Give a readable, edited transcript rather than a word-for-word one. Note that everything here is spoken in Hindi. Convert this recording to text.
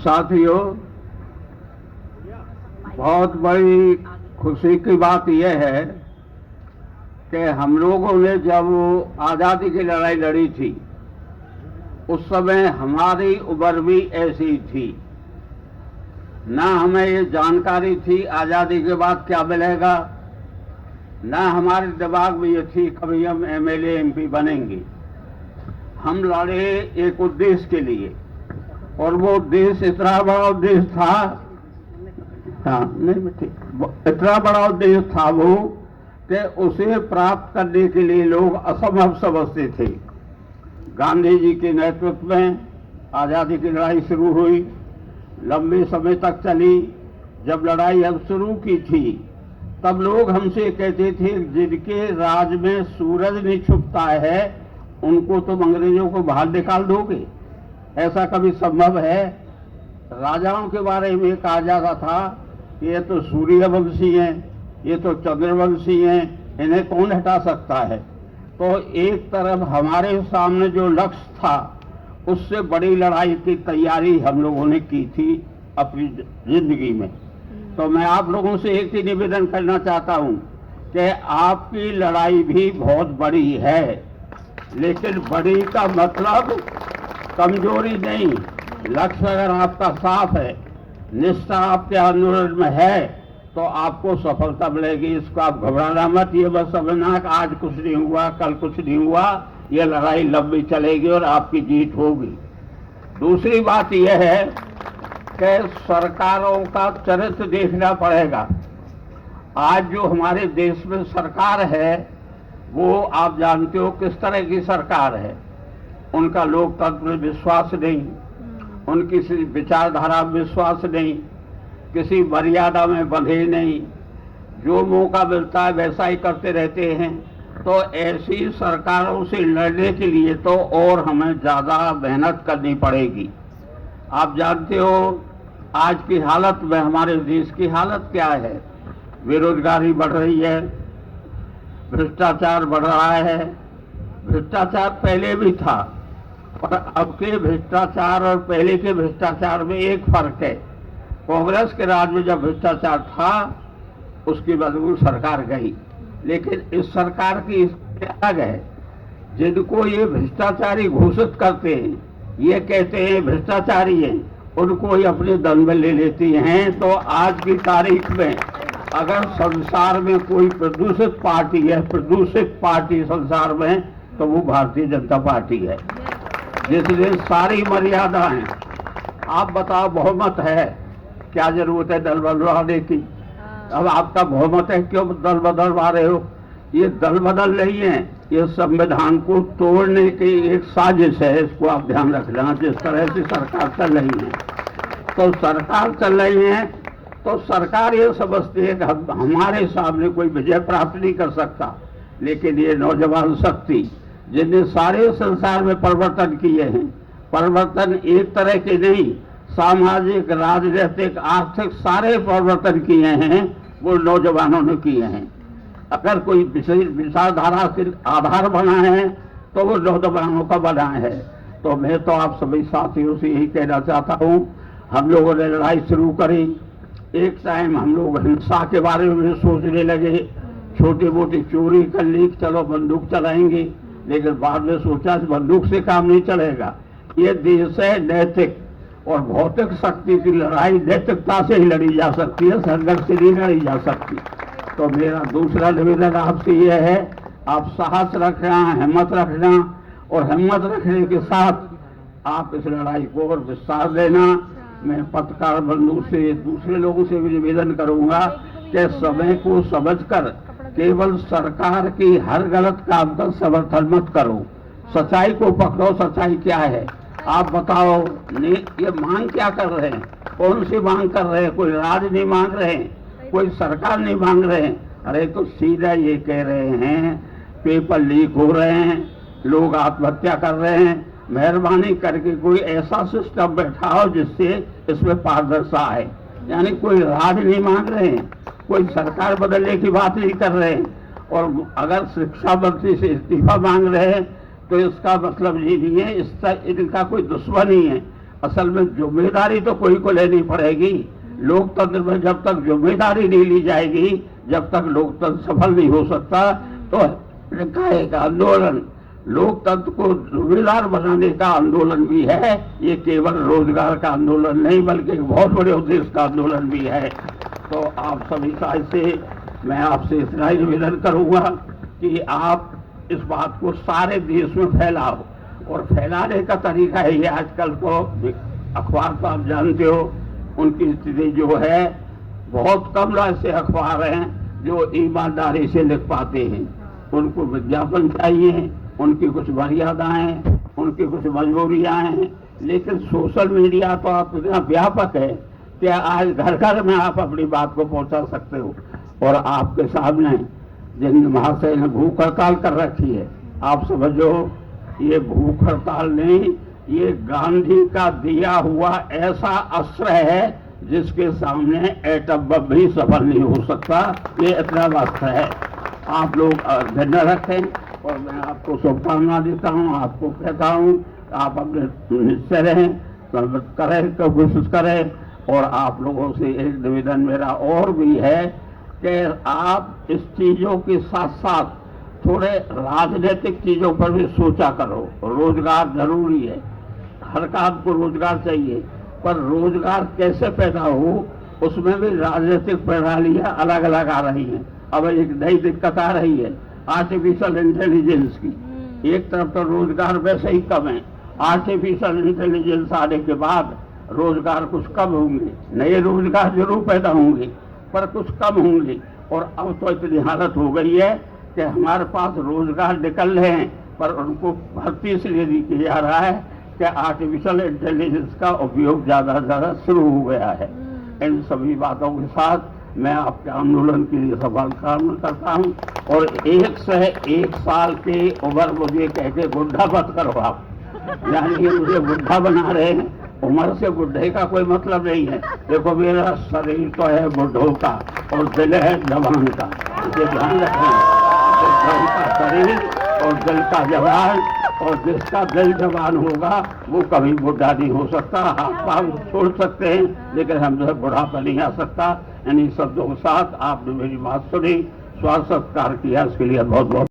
साथियों, बहुत बड़ी खुशी की बात यह है कि हम लोगों ने जब आज़ादी की लड़ाई लड़ी थी उस समय हमारी उम्र भी ऐसी थी। ना हमें ये जानकारी थी आज़ादी के बाद क्या मिलेगा, ना हमारे दिमाग में ये थी कभी हम एमएलए एमपी बनेंगे। हम लड़े एक उद्देश्य के लिए, और वो उद्देश्य इतना बड़ा उद्देश्य था, इतना बड़ा उद्देश्य था वो कि उसे प्राप्त करने के लिए लोग असंभव समझते थे। गांधी जी के नेतृत्व में आज़ादी की लड़ाई शुरू हुई, लंबे समय तक चली। जब लड़ाई अब शुरू की थी तब लोग हमसे कहते थे जिनके राज में सूरज नहीं छुपता है उनको तुम अंग्रेजों को बाहर निकाल दोगे, ऐसा कभी संभव है? राजाओं के बारे में कहा जाता था ये तो सूर्यवंशी हैं, ये तो चंद्रवंशी हैं, इन्हें कौन हटा सकता है। तो एक तरफ हमारे सामने जो लक्ष्य था उससे बड़ी लड़ाई की तैयारी हम लोगों ने की थी अपनी जिंदगी में। तो मैं आप लोगों से एक ही निवेदन करना चाहता हूं कि आपकी लड़ाई भी बहुत बड़ी है, लेकिन बड़ी का मतलब कमजोरी नहीं। लक्ष्य अगर आपका साफ है, निष्ठा आपके अंदर में है, तो आपको सफलता मिलेगी। इसको आप घबराना मत, ये बस समझना कि आज कुछ नहीं हुआ, कल कुछ नहीं हुआ, ये लड़ाई लंबी चलेगी और आपकी जीत होगी। दूसरी बात यह है कि सरकारों का चरित्र देखना पड़ेगा। आज जो हमारे देश में सरकार है वो आप जानते हो किस तरह की सरकार है। उनका लोकतंत्र में विश्वास नहीं, उनकी विचारधारा में विश्वास नहीं, किसी मर्यादा में बंधे नहीं, जो मौका मिलता है वैसा ही करते रहते हैं। तो ऐसी सरकारों से लड़ने के लिए तो और हमें ज़्यादा मेहनत करनी पड़ेगी। आप जानते हो आज की हालत में हमारे देश की हालत क्या है। बेरोजगारी बढ़ रही है, भ्रष्टाचार बढ़ रहा है। भ्रष्टाचार पहले भी था, पर अब के भ्रष्टाचार और पहले के भ्रष्टाचार में एक फर्क है। कांग्रेस के राज में जब भ्रष्टाचार था उसकी बदबू सरकार गई, लेकिन इस सरकार की अलग है। जिनको ये भ्रष्टाचारी घोषित करते हैं, ये कहते हैं भ्रष्टाचारी हैं, उनको ही अपने दल में ले लेती हैं। तो आज की तारीख में अगर संसार में कोई प्रदूषित पार्टी है, प्रदूषित पार्टी संसार में, तो वो भारतीय जनता पार्टी है, जिसमें सारी मर्यादा है। आप बताओ, बहुमत है, क्या जरूरत है दल बदलवाने की? अब आपका बहुमत है, क्यों दल बदलवा रहे हो? ये दल बदल नहीं है, ये संविधान को तोड़ने की एक साजिश है। इसको आप ध्यान रखना। जिस तरह से सरकार चल रही है, तो सरकार चल रही है तो सरकार ये समझती है कि हमारे सामने कोई विजय प्राप्त नहीं कर सकता। लेकिन ये नौजवान शक्ति जिन्हें सारे संसार में परिवर्तन किए हैं, परिवर्तन एक तरह के नहीं, सामाजिक, राजनीतिक, आर्थिक सारे परिवर्तन किए हैं, वो नौजवानों ने किए हैं। अगर कोई विचारधारा के आधार बना है तो वो नौजवानों का बना है। तो मैं तो आप सभी साथियों से यही कहना चाहता हूँ, हम लोगों ने लड़ाई शुरू करी। एक टाइम हम लोग हिंसा के बारे में सोचने लगे, छोटी मोटी चोरी कर ली, चलो बंदूक चलाएंगे, लेकिन बाद में सोचा बंदूक से काम नहीं चलेगा। ये देश है नैतिक, और भौतिक शक्ति की लड़ाई नैतिकता से ही लड़ी जा सकती है, संघर्ष से नहीं लड़ी जा सकती। तो मेरा दूसरा निवेदन आपसे यह है, आप साहस रखना, हिम्मत रखना, और हिम्मत रखने के साथ आप इस लड़ाई को और विस्तार देना। मैं पत्रकार बंधु से, दूसरे लोगों से भी निवेदन करूंगा कि समय को समझकर केवल सरकार की हर गलत काम का समर्थन मत करो, सच्चाई को पकड़ो। सच्चाई क्या है आप बताओ? ये मांग क्या कर रहे हैं? कौन सी मांग कर रहे हैं? कोई राज नहीं मांग रहे हैं, कोई सरकार नहीं मांग रहे हैं। अरे तो सीधा ये कह रहे हैं पेपर लीक हो रहे हैं, लोग आत्महत्या कर रहे हैं, मेहरबानी करके कोई ऐसा सिस्टम बैठाओ जिससे इसमें पारदर्शिता आए। यानी कोई राज नहीं मांग रहे हैं, कोई सरकार बदलने की बात नहीं कर रहे हैं। और अगर शिक्षा मंत्री से इस्तीफा मांग रहे हैं तो इसका मतलब ये नहीं है इनका कोई दुश्मन ही है, असल में जिम्मेदारी तो कोई को लेनी पड़ेगी। लोकतंत्र में जब तक जिम्मेदारी नहीं ली जाएगी, जब तक लोकतंत्र सफल नहीं हो सकता। तो का आंदोलन लोकतंत्र को जिम्मेदार बनाने का आंदोलन भी है। ये केवल रोजगार का आंदोलन नहीं, बल्कि एक बहुत बड़े उद्देश्य का आंदोलन भी है। तो आप सभी साइड से मैं आपसे इतना ही निवेदन करूंगा कि आप इस बात को सारे देश में फैलाओ। और फैलाने का तरीका है ये, आजकल तो अखबार तो आप जानते हो उनकी स्थिति जो है, बहुत कम ऐसे अखबार हैं जो ईमानदारी से लिख पाते हैं। उनको विज्ञापन चाहिए, उनकी कुछ मर्यादाएं, उनकी कुछ मजबूरियां हैं। लेकिन सोशल मीडिया तो आप इतना व्यापक है कि आज घर घर में आप अपनी बात को पहुंचा सकते हो। और आपके सामने जिन महाशय ने भूख हड़ताल कर रखी है, आप समझो ये भूख हड़ताल नहीं, ये गांधी का दिया हुआ ऐसा अस्त्र है जिसके सामने एटम बम भी सफल नहीं हो सकता। ये इतना अस्त्र है। आप लोग धैर्य रखें और मैं आपको शुभकामना देता हूँ। आपको कहता हूँ आप अपने निश्चय रहें, करें, कोशिश करें। और आप लोगों से एक निवेदन मेरा और भी है कि आप इस चीज़ों के साथ साथ थोड़े राजनीतिक चीज़ों पर भी सोचा करो। रोजगार जरूरी है, हर काम को रोजगार चाहिए, पर रोजगार कैसे पैदा हो उसमें भी राजनीतिक प्रणालियाँ अलग अलग आ रही हैं। अब एक नई दिक्कत आ रही है आर्टिफिशियल इंटेलिजेंस की। एक तरफ तो रोजगार वैसे ही कम है, आर्टिफिशियल इंटेलिजेंस आने के बाद रोजगार कुछ कम होंगे, नए रोजगार जरूर पैदा होंगे पर कुछ कम होंगे। और अब तो इतनी हालत हो गई है कि हमारे पास रोजगार निकल रहे हैं पर उनको भर्ती इसलिए नहीं किया जा रहा है कि आर्टिफिशियल इंटेलिजेंस का उपयोग ज़्यादा से ज़्यादा शुरू हो गया है। इन सभी बातों के साथ मैं आपके आंदोलन के लिए सफल कामना करता हूँ। और 1 से 1 साल की उम्र मुझे कह के बुढ़ा मत करो आप, यानी कि मुझे बुढ़ा बना रहे हैं। उम्र से बुढ़े का कोई मतलब नहीं है। देखो मेरा शरीर तो है बुढ़ों का और दिल है जवान का, इसे ध्यान रखें। बुढ़ों का शरीर और दिल का जवान, और जिसका दिल जवान होगा वो कभी बुढ़ा नहीं हो सकता। हाथ पाँव छोड़ सकते हैं लेकिन हमसे बुढ़ापा नहीं आ सकता। यानी शब्दों के साथ आपने मेरी बात सुनी, स्वागत सत्कार किया, इसके लिए बहुत बहुत